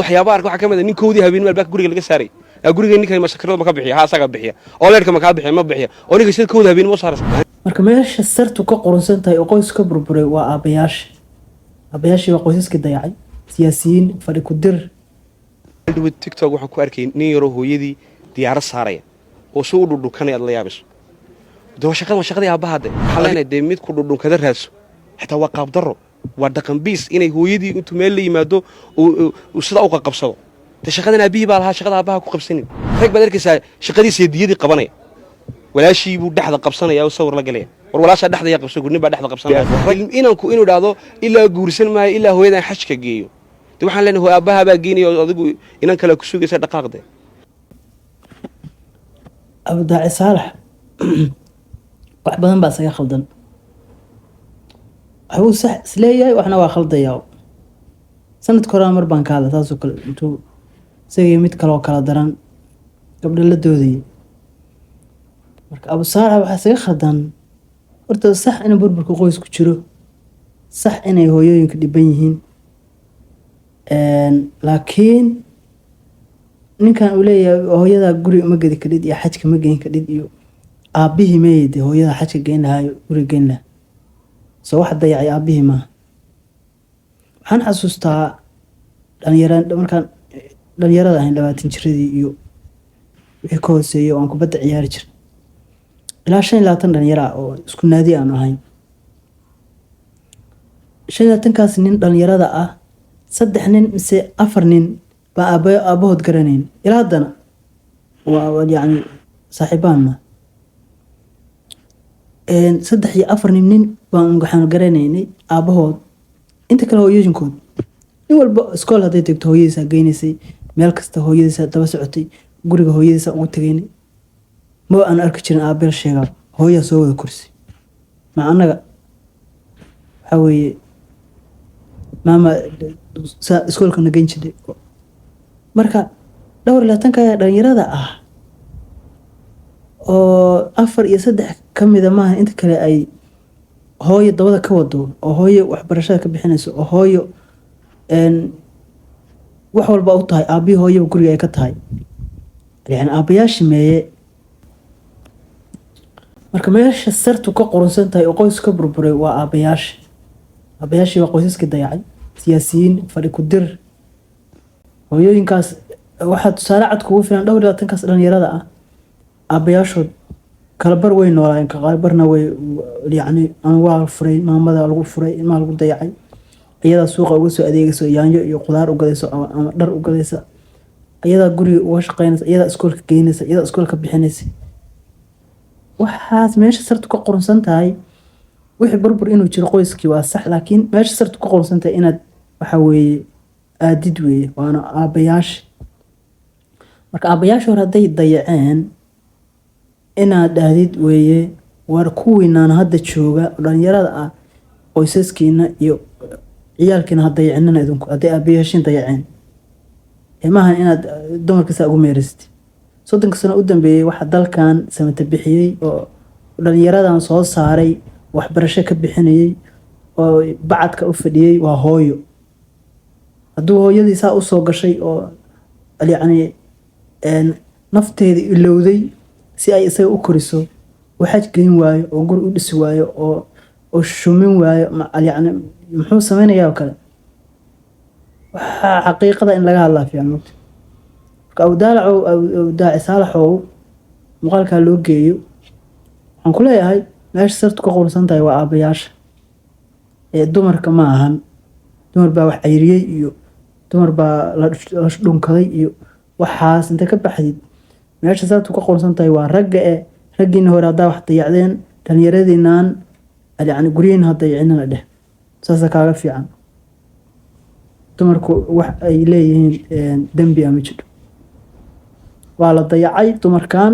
waxyaabaha waxa kamid ah ninkoodii habeen meel baak guriga laga saaray guriga ninkan mashakrada ma ka bixiya ha asaga bixiya oo leerka ma ka bixiya ma bixiya oo ninka sidoo koodii habeen ma saaray marka meesha sartu ka qoransan tahay oo qoyska burburay waa aabayaashii waa qoysaska dayacay siyaasiyiin fadhi ku dir TikTok waxaan ku arkay nin yaro hooyadii diyaarad saaraya oo soo dhudhukanay ad la yaabiso doo shaqada aabaha xalayna de mid ku dhudhunkada raaso xitaa waa qaab daro waa dhaqan biis inay hooyadii intuu meel la yimaado oo sida u qabsado shaqadan aabihi baa lahaa shaqada aabaha ku qabsanin rag baad arkaysaa shaqadiisa diyadii qabanaya walaashii buu dhaxda qabsanaya oo sawir la galaya war walaasha dhaxda ya qabso gurnin baa dhaxda qabsanaya inuu dhaado ilaa guursan maayo ilaa hooyadan xajka geeyo waxaan leenahay aabaha baa geenay oo adigu inan kala ku sugaysa dhaqaaqde abdaaci saalax wax badan baa isaga khaldan wuxuu sax isleeyahay waxna waa khaldayaa sanad kora mar baan ka hadlay taasoo kale intuu isagii mid kale oo kala daran gabdho la doodayay marka abu saalax waxa isaga khaldan horta sax in burburka qoysku jiro sax inay hooyooyinka dhiban yihiin laakiin ninkan uu leeyahay hooyada guri ma gadi kadid iyo xajka ma geyn kadid iyo aabihii meeyay hooyada xajka geyn lahaa guri geyn lahaa soo wax dayacay aabihii ma waxaan xasuustaa markaan dhalinyarada ahayn 20 jiradii iyo wixii ka hooseeyay oo aan kubadda ciyaari jiray ilaa 25 dhalinyaro oo isku naadi aan ahayn 25kaas nin dhalinyarada ah 3 nin mise 4 nin baa aabahood garanayn ilaa haddana waa yani saaxiibaanna 3 iyo 4 nin baan waxaan garanaynay aabahood inta kale hooyooyinkood nin walba iskool hadday tagto hooyadiisa geynaysay meel kasta hooyadiisa daba socotay guriga hooyadiisa ugu tagaynay ma aan arki jirin aabel sheegaa hooyaa soo wada kursi ma anaga waxa weeye maama iskoolka nageyn jiray marka dhowr 20 dhalinyarada ah oo 4 iyo 3 kamida maaha inta kale ay hooyo dabada ka wado oo hooyo waxbarashada ka bixinayso oo hooyo wax walba u tahay aabii hooyo guriga ay ka tahay yani aabayaashii meeye marka meesha sartu ka qoransan tahay oo qoyska burburay waa aabayaashii waa qoysaska dayacay siyaasiyiin fadhi ku dir hooyooyinkaas waxaa tusaale cad kugu filan dhowr 20kaas dhalinyarada ah aabayaashood kala bar way noolaayeen kala barna way yani aan waa furay maamada lagu furay ilmaha lagu dayacay iyada suuqa uga soo adeegayso yaanyo iyo qudaar u gadayso ama dhar u gadayso iyada guriga uga shaqeynayso iyada iskoolka geynayso iyada iskoolka bixinayso waxaas meesha sartu ka qoransan tahay wixii burbur inuu jiro qoyskii waa sax laakiin meesha sartu ka qoransan tahay inaad waxa weeye aadid weeye waana aabayaash marka aabayaash hore hadday dayaceen inaad aadid weeye war kuwiinaan hadda jooga dhalinyarada ah qoysaskiina iyo ciyaalkiina hadda dayacinana idinku hadday aabayaashin dayaceen maahan inaad dumarkiisa ugu meeristid 30 sano u dambeeyay waxa dalkan samata bixiyay oo dhalinyaradan soo saaray waxbarasho ka bixinayay oo bacadka u fadhiyay waa hooyo hadduu hooyadiisa u soo gashay oo yani nafteeda ilowday si ay isaga u koriso waxaad geyn waayo oo guri u dhisi waayo oo shumin waayo yani muxuu sameynayaa oo kale waxa xaqiiqada in laga hadlaa fiican marka awdaaci saalaxow muuqaalkaa loo geeyo waxaan ku leeyahay meesha sartu ka qorsan tahay waa aabayaasha dumarka ma ahan dumar baa wax cayriyey iyo dumar baa la dhunkaday iyo waxaas inta ka baxdid meesha sartu ka qorsan tahay waa ragga raggiina hore haddaa wax dayacdeen dhalinyaradiinaan yani guryihiina ha dayacinana dheh saasa kaaga fiican dumarku wax ay leeyihiin dembi ama jidho waa la dayacay dumarkan